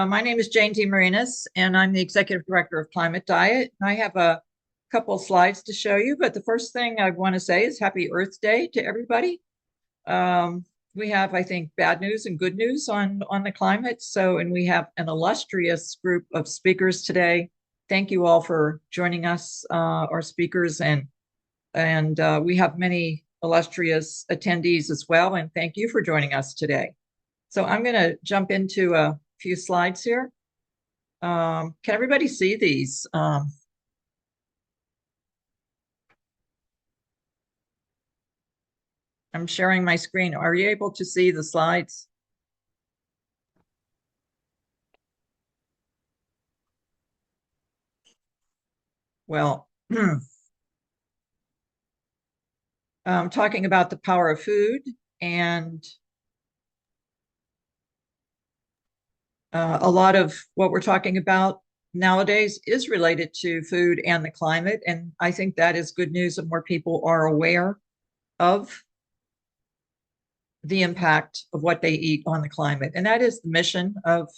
My name is Jane DeMarines, and I'm the Executive Director of Climate Diet. I have a couple slides to show you, but the first thing I want to say is Happy Earth Day to everybody. We have, I think, bad news and good news on the climate. And we have an illustrious group of speakers today. Thank you all for joining us, our speakers, and we have many illustrious attendees as well. And thank you for joining us today. So I'm going to jump into a few slides here. Can everybody see these? I'm sharing my screen. Are you able to see the slides? Well, I'm talking about the power of food, and a lot of what we're talking about nowadays is related to food and the climate. And I think that is good news that more people are aware of the impact of what they eat on the climate. And that is the mission of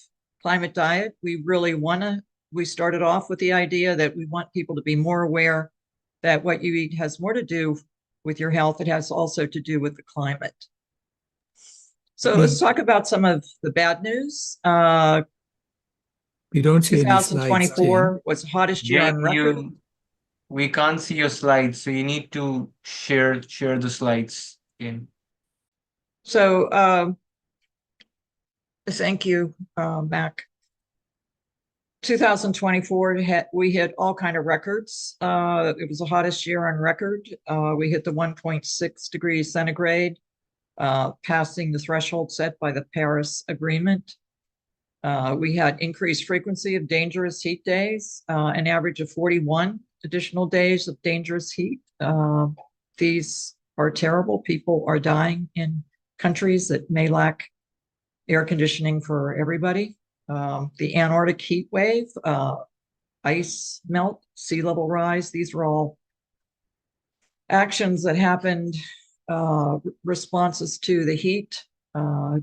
Climate Diet. We started off with the idea that we want people to be more aware that what you eat has more to do with your health. It has also to do with the climate. So let's talk about some of the bad news. We don't see any slides, 2024 was the hottest year on record. We can't see your slides, so you need to share the slides in. So thank you, Mac. 2024, we hit all kind of records. It was the hottest year on record. We hit the 1.6 degrees centigrade, passing the threshold set by the Paris Agreement. We had increased frequency of dangerous heat days, an average of 41 additional days of dangerous heat. These are terrible. People are dying in countries that may lack air conditioning for everybody. The Antarctic heat wave, ice melt, sea level rise, these were all actions that happened, responses to the heat,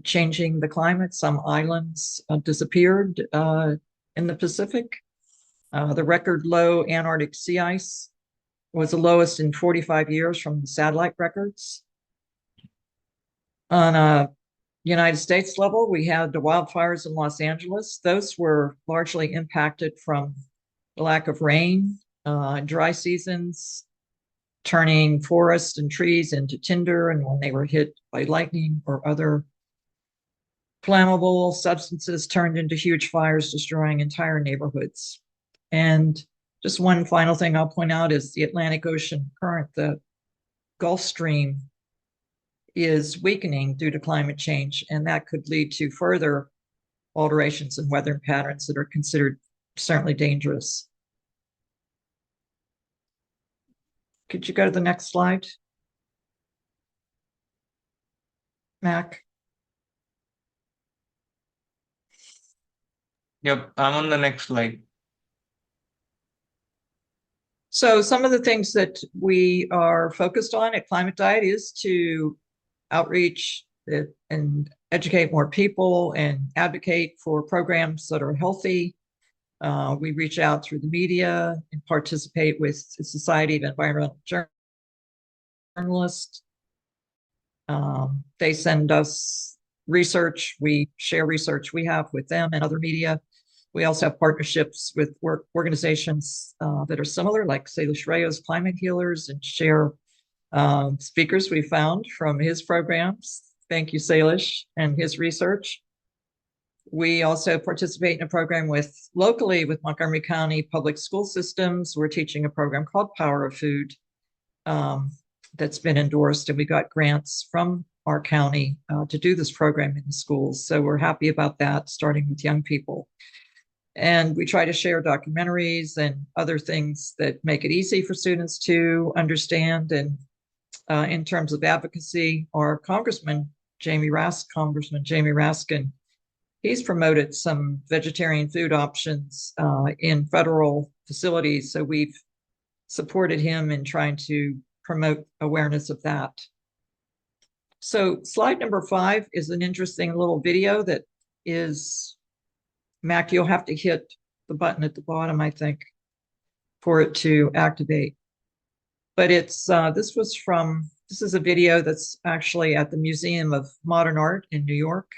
changing the climate. Some islands disappeared in the Pacific. The record low Antarctic sea ice was the lowest in 45 years from the satellite records. On a United States level, we had the wildfires in Los Angeles. Those were largely impacted from the lack of rain, dry seasons, turning forests and trees into tinder, and when they were hit by lightning or other flammable substances, turned into huge fires, destroying entire neighborhoods. And just one final thing I'll point out is the Atlantic Ocean current, the Gulf Stream, is weakening due to climate change, and that could lead to further alterations in weather patterns that are considered certainly dangerous. Could you go to the next slide, Mac? Yep, I'm on the next slide. So some of the things that we are focused on at Climate Diet is to outreach and educate more people and advocate for programs that are healthy. We reach out through the media and participate with the Society of Environmental Journalists. They send us research. We share research we have with them and other media. We also have partnerships with organizations that are similar, like Salish Rayo's Climate Healers, and share speakers we found from his programs. Thank you, Salish, and his research. We also participate in a program locally with Montgomery County Public School Systems. We're teaching a program called Power of Food that's been endorsed, and we got grants from our county to do this program in the schools. So we're happy about that, starting with young people. And we try to share documentaries and other things that make it easy for students to understand. And in terms of advocacy, our Congressman Jamie Raskin, he's promoted some vegetarian food options in federal facilities. So we've supported him in trying to promote awareness of that. So slide number 5 is an interesting little video that is Mac, you'll have to hit the button at the bottom, I think, for it to activate. But it's this is a video that's actually at the Museum of Modern Art in New York.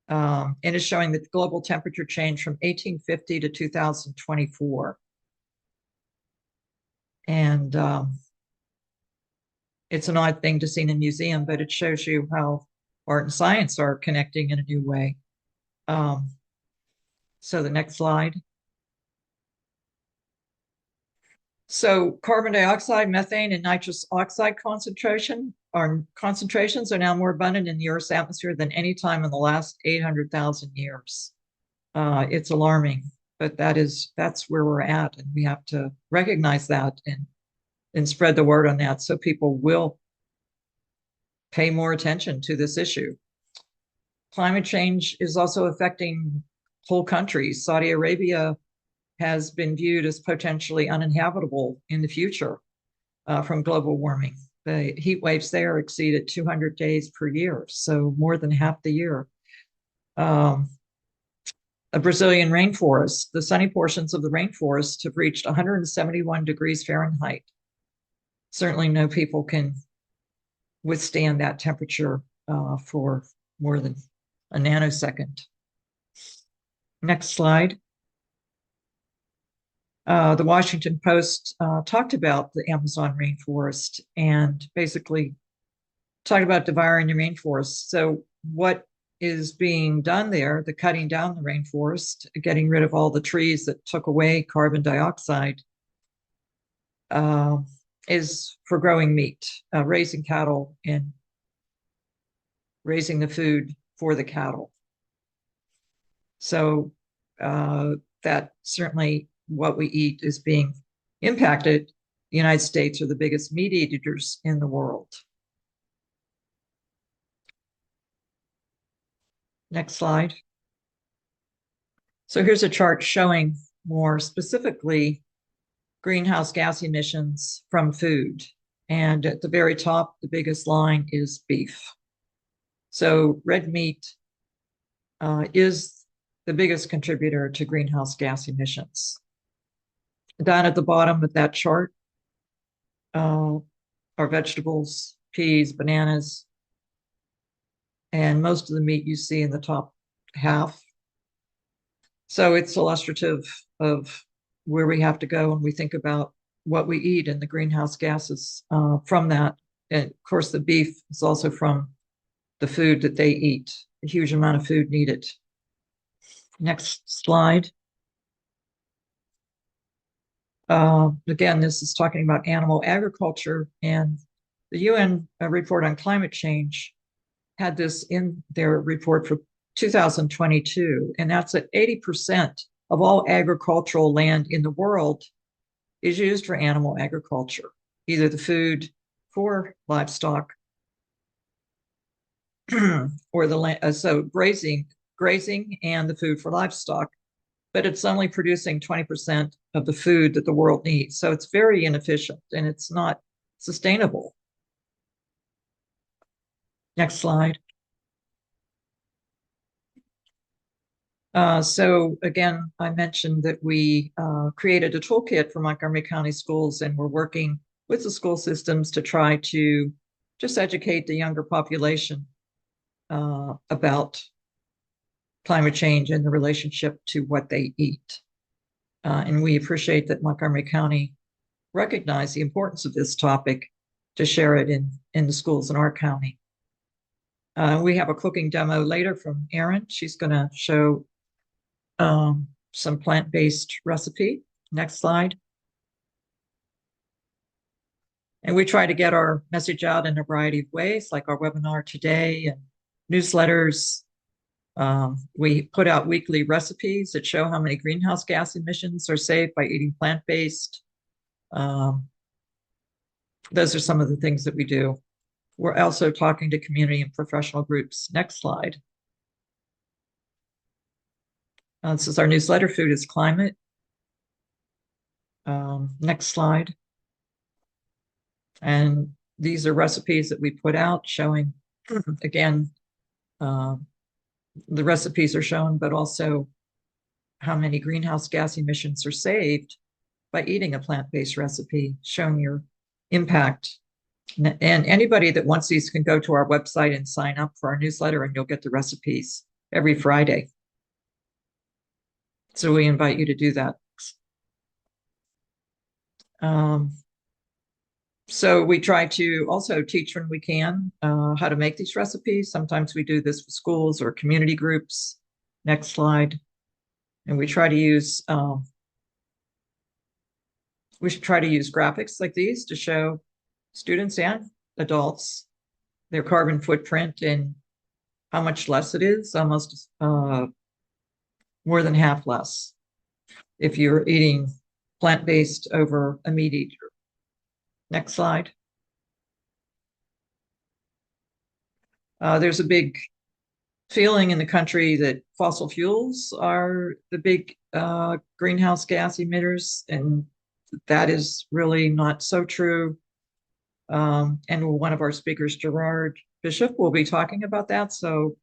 And it's showing the global temperature change from 1850 to 2024. And it's an odd thing to see in a museum, but it shows you how art and science are connecting in a new way. So the next slide. So carbon dioxide, methane, and nitrous oxide concentrations are now more abundant in the Earth's atmosphere than any time in the last 800,000 years. It's alarming, but that's where we're at, and we have to recognize that and spread the word on that so people will pay more attention to this issue. Climate change is also affecting whole countries. Saudi Arabia has been viewed as potentially uninhabitable in the future from global warming. The heat waves there exceeded 200 days per year, so more than half the year. A Brazilian rainforest, the sunny portions of the rainforest have reached 171 degrees Fahrenheit. Certainly no people can withstand that temperature for more than a nanosecond. Next slide. The Washington Post talked about the Amazon rainforest and basically talked about devouring the rainforest. So what is being done there, the cutting down the rainforest, getting rid of all the trees that took away carbon dioxide, is for growing meat, raising cattle and raising the food for the cattle. So that certainly what we eat is being impacted. The United States are the biggest meat eaters in the world. Next slide. So here's a chart showing more specifically greenhouse gas emissions from food. And at the very top, the biggest line is beef. So red meat is the biggest contributor to greenhouse gas emissions. Down at the bottom of that chart are vegetables, peas, bananas, and most of the meat you see in the top half. So it's illustrative of where we have to go when we think about what we eat and the greenhouse gases from that. And of course, the beef is also from the food that they eat, a huge amount of food needed. Next slide. Again, this is talking about animal agriculture, and the UN report on climate change had this in their report for 2022, and that's that 80% of all agricultural land in the world is used for animal agriculture, either the food for livestock or the land, so grazing and the food for livestock, but it's only producing 20% of the food that the world needs. So it's very inefficient and it's not sustainable. Next slide. So again, I mentioned that we created a toolkit for Montgomery County schools, and we're working with the school systems to try to just educate the younger population about climate change and the relationship to what they eat. And we appreciate that Montgomery County recognized the importance of this topic to share it in the schools in our county. We have a cooking demo later from Erin. She's going to show some plant-based recipe. Next slide. And we try to get our message out in a variety of ways, like our webinar today and newsletters. We put out weekly recipes that show how many greenhouse gas emissions are saved by eating plant-based. Those are some of the things that we do. We're also talking to community and professional groups. Next slide. This is our newsletter, Food is Climate. Next slide. And these are recipes that we put out showing, again, the recipes are shown, but also how many greenhouse gas emissions are saved by eating a plant-based recipe, showing your impact. And anybody that wants these can go to our website and sign up for our newsletter, and you'll get the recipes every Friday. So we invite you to do that. So we try to also teach when we can how to make these recipes. Sometimes we do this for schools or community groups. Next slide. And we try to use graphics like these to show students and adults their carbon footprint and how much less it is, almost more than half less if you're eating plant-based over a meat eater. Next slide. There's a big feeling in the country that fossil fuels are the big greenhouse gas emitters, and that is really not so true. And one of our speakers, Gerard Bishop, will be talking about that. So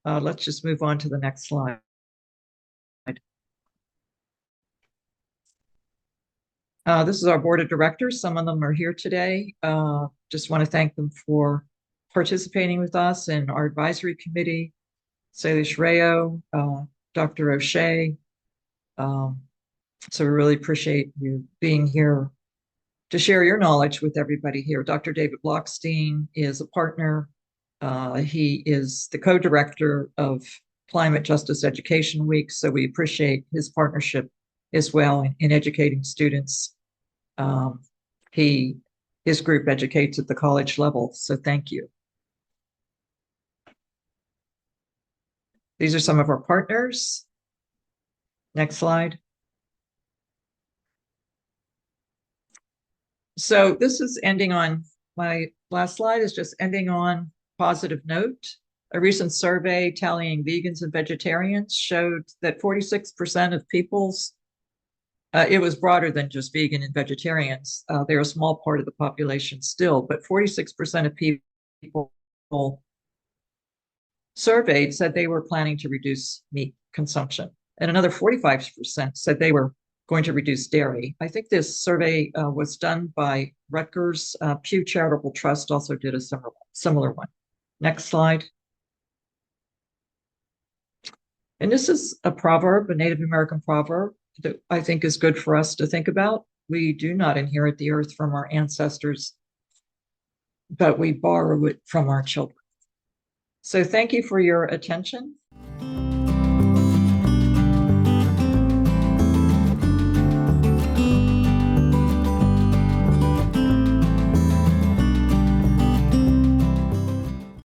let's just move on to the next slide. This is our board of directors. Some of them are here today. Just want to thank them for participating with us in our advisory committee. Salish Rayo, Dr. O'Shea. So we really appreciate you being here to share your knowledge with everybody here. Dr. David Blockstein is a partner. He is the co-director of Climate Justice Education Week, so we appreciate his partnership as well in educating students. His group educates at the college level, so thank you. These are some of our partners. Next slide. So this is ending on, my last slide is just ending on positive note. A recent survey tallying vegans and vegetarians showed that 46% of people's, it was broader than just vegan and vegetarians. They're a small part of the population still, but 46% of people surveyed said they were planning to reduce meat consumption. And another 45% said they were going to reduce dairy. I think this survey was done by Rutgers. Pew Charitable Trust also did a similar one. Next slide. And this is a proverb, a Native American proverb that I think is good for us to think about. We do not inherit the earth from our ancestors, but we borrow it from our children. So thank you for your attention.